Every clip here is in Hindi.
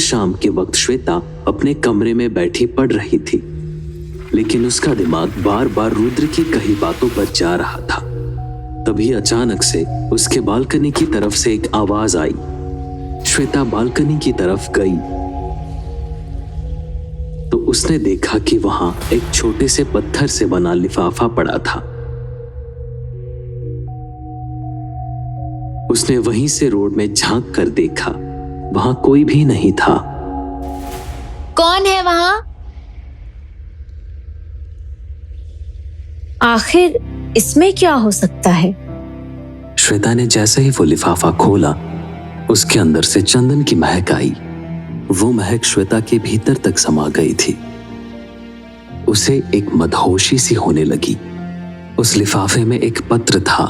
शाम के वक्त श्वेता अपने कमरे में बैठी पढ़ रही थी, लेकिन उसका दिमाग बार बार रुद्र की कही बातों पर जा रहा था। तभी अचानक से उसके बालकनी की तरफ से एक आवाज आई। श्वेता बालकनी की तरफ गई तो उसने देखा कि वहां एक छोटे से पत्थर से बना लिफाफा पड़ा था। उसने वहीं से रोड में झांक कर देखा, वहां कोई भी नहीं था। कौन है वहां? आखिर इसमें क्या हो सकता है? श्वेता ने जैसे ही वो लिफाफा खोला, उसके अंदर से चंदन की महक आई। वो महक श्वेता के भीतर तक समा गई थी। उसे एक मदहोशी सी होने लगी। उस लिफाफे में एक पत्र था।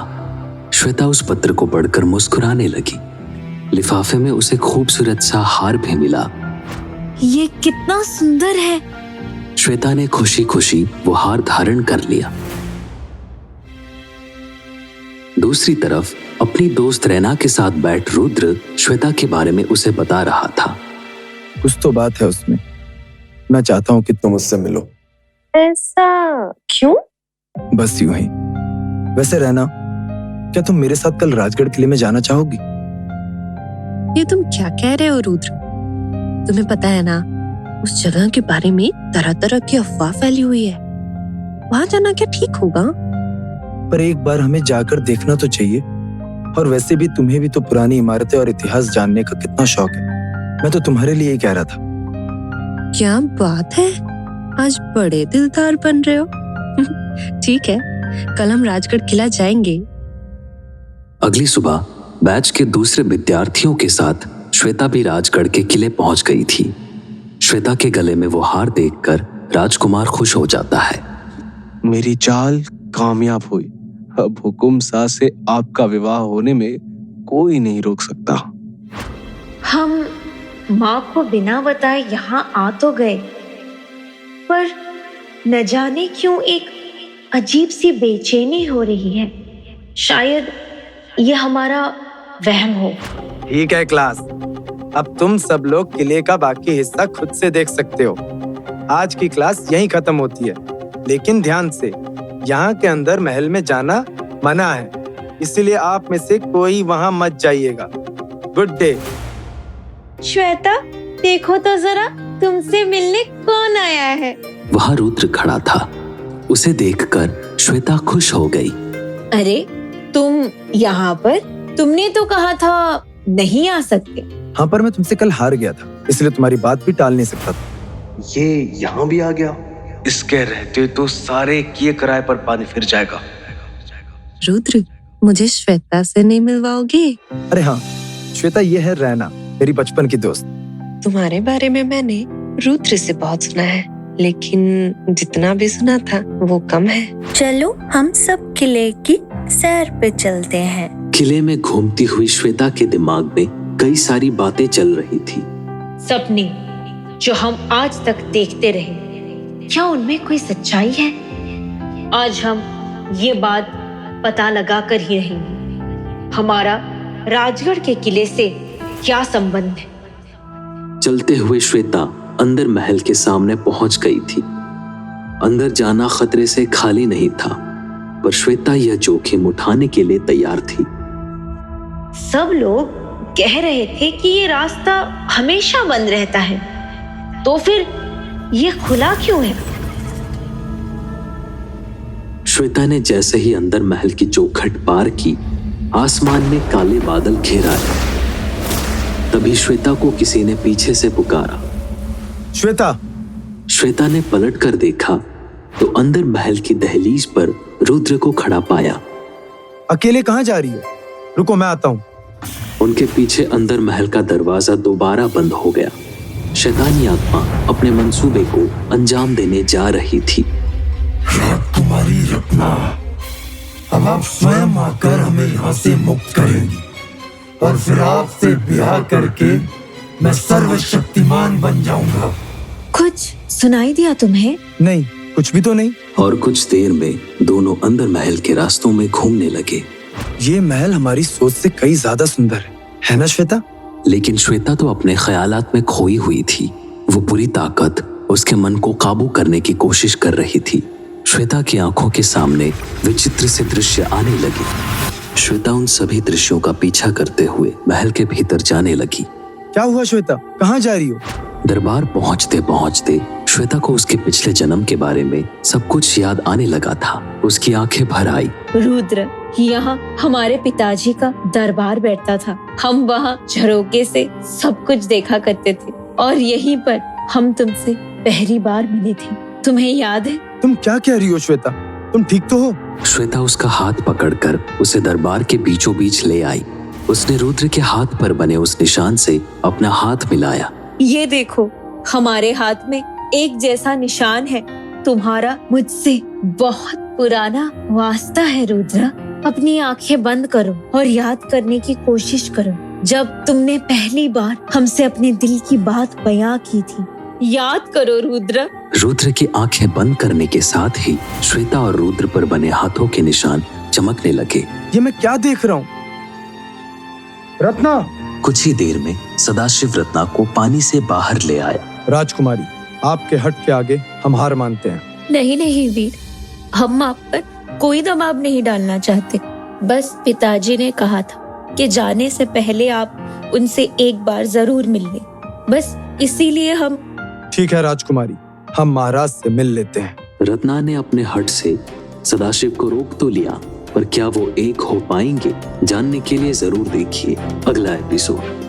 श्वेता उस पत्र को पढ़कर मुस्कुराने लगी। लिफाफे में उसे खूबसूरत सा हार भी मिला। ये कितना सुंदर है। श्वेता ने खुशी खुशी वो हार धारण कर लिया। दूसरी तरफ अपनी दोस्त रैना के साथ बैठ रुद्र श्वेता के बारे में उसे बता रहा था। कुछ तो बात है उसमें। मैं चाहता हूँ कि तुम उससे मिलो। ऐसा क्यों? बस यूं ही। वैसे रैना, क्या तुम मेरे साथ कल राजगढ़ किले में जाना चाहोगी? ये तुम क्या कह रहे हो रुद्र? तुम्हें पता है ना, उस जगह के बारे में तरह तरह की अफवाह फैली हुई है। वहां जाना क्या ठीक होगा? पर एक बार हमें जाकर देखना तो चाहिए। और वैसे भी तुम्हें भी तो पुरानी इमारतें और इतिहास जानने का कितना शौक है। मैं तो तुम्हारे लिए ही कह रहा था। क्या बात है, आज बड़े दिलदार बन रहे हो। ठीक है, कल हम राजगढ़ किला जाएंगे। अगली सुबह बैच के दूसरे विद्यार्थियों के साथ श्वेता भी राजगढ़ के किले पहुंच गई थी। श्वेता के गले में वो हार देखकर राजकुमार खुश हो जाता है। मेरी चाल कामयाब हुई। अब हुकुम शाह से आपका विवाह होने में कोई नहीं रोक सकता। हम माँ को बिना बताए यहाँ आ तो गए, पर न जाने क्यों एक अजीब सी बेचैनी हो रही है। शायद ये हमारा वहम हो। ठीक है क्लास, अब तुम सब लोग किले का बाकी हिस्सा खुद से देख सकते हो। आज की क्लास यहीं खत्म होती है, लेकिन ध्यान से, यहाँ के अंदर महल में जाना मना है, इसलिए आप में से कोई वहाँ मत जाइएगा। Good day. श्वेता, देखो तो जरा, तुमसे मिलने कौन आया है? वहां रुद्र खड़ा था। उसे देखकर श्वेता खुश हो गई। अरे, तुम यहाँ पर? तुमने तो कहा था नहीं आ सकते। हाँ, पर मैं तुमसे कल हार गया था, इसलिए तुम्हारी बात भी टाल नहीं सकता था। ये यहाँ भी आ गया। इसके रहते तो सारे किए किराए पर पानी फिर जाएगा। रुद्र, मुझे श्वेता से नहीं मिलवाओगे? अरे हाँ, श्वेता ये है रैना, मेरी बचपन की दोस्त। तुम्हारे बारे में मैंने रुद्र से बहुत सुना है, लेकिन जितना भी सुना था वो कम है। चलो हम सब किले की सैर पे चलते हैं। किले में घूमती हुई श्वेता के दिमाग में कई सारी बातें चल रही थी। सपने जो हम आज तक देखते रहे, क्या उनमें कोई सच्चाई है? आज हम ये बात पता लगा कर ही रहेंगे। हमारा राजगढ़ के किले से क्या संबंध है? चलते हुए श्वेता अंदर महल के सामने पहुंच गई थी। अंदर जाना खतरे से खाली नहीं था, पर श्वेता यह जोखिम उठाने के लिए तैयार थी। सब लोग कह रहे थे कि ये रास्ता हमेशा बंद रहता है, तो फिर ये खुला क्यों है? श्वेता ने जैसे ही अंदर महल की चौखट पार की, आसमान में काले बादल घेर आए। तभी श्वेता को किसी ने पीछे से पुकारा। श्वेता! श्वेता ने पलट कर देखा तो अंदर महल की दहलीज पर रुद्र को खड़ा पाया। अकेले कहाँ जा रही हो? रुको, मैं आता हूँ। उनके पीछे अंदर महल का दरवाजा दोबारा बंद हो गया। शैतानी आत्मा अपने मंसूबे को अंजाम देने जा रही थी। राजकुमारी रत्ना, अब आप स्वयं आकर हमें यहाँ से मुक्त करेंगी, और फिर आपसे ब्याह करके मैं सर्वशक्तिमान बन जाऊंगा। कुछ सुनाई दिया तुम्हें? नहीं, कुछ भी तो नहीं। और कुछ देर में दोनों अंदर महल के रास्तों में घूमने लगे। ये महल हमारी सोच से कई ज्यादा सुंदर है ना श्वेता? लेकिन श्वेता तो अपने ख्यालात में खोई हुई थी। वो पूरी ताकत उसके मन को काबू करने की कोशिश कर रही थी। श्वेता की आंखों के सामने विचित्र से दृश्य आने लगे। श्वेता उन सभी दृश्यों का पीछा करते हुए महल के भीतर जाने लगी। क्या हुआ श्वेता, कहाँ जा रही हो? दरबार पहुंचते पहुंचते श्वेता को उसके पिछले जन्म के बारे में सब कुछ याद आने लगा था। उसकी आंखें भर आई। रुद्र, यहाँ हमारे पिताजी का दरबार बैठता था। हम वहाँ झरोके से सब कुछ देखा करते थे और यहीं पर हम तुमसे पहली बार मिले थे। तुम्हें याद है? तुम क्या कह रही हो श्वेता, तुम ठीक तो हो? श्वेता उसका हाथ पकड़कर उसे दरबार के बीचों बीच ले आई। उसने रुद्र के हाथ पर बने उस निशान से अपना हाथ मिलाया। ये देखो, हमारे हाथ में एक जैसा निशान है। तुम्हारा मुझसे बहुत पुराना वास्ता है रुद्र। अपनी आंखें बंद करो और याद करने की कोशिश करो जब तुमने पहली बार हमसे अपने दिल की बात बयां की थी। याद करो रुद्र। रुद्र की आंखें बंद करने के साथ ही श्वेता और रुद्र पर बने हाथों के निशान चमकने लगे। ये मैं क्या देख रहा हूँ? रत्ना! कुछ ही देर में सदाशिव रत्ना को पानी से बाहर ले आया। राजकुमारी, आपके हट के आगे हम हार मानते हैं। नहीं नहीं वीर, हम आप पर कोई दबाव नहीं डालना चाहते। बस पिताजी ने कहा था कि जाने से पहले आप उनसे एक बार जरूर मिल लें। बस इसीलिए हम। ठीक है राजकुमारी, हम महाराज से मिल लेते हैं। रत्ना ने अपने हट से सदाशिव को रोक तो लिया, पर क्या वो एक हो पाएंगे, जानने के लिए जरूर देखिए अगला एपिसोड।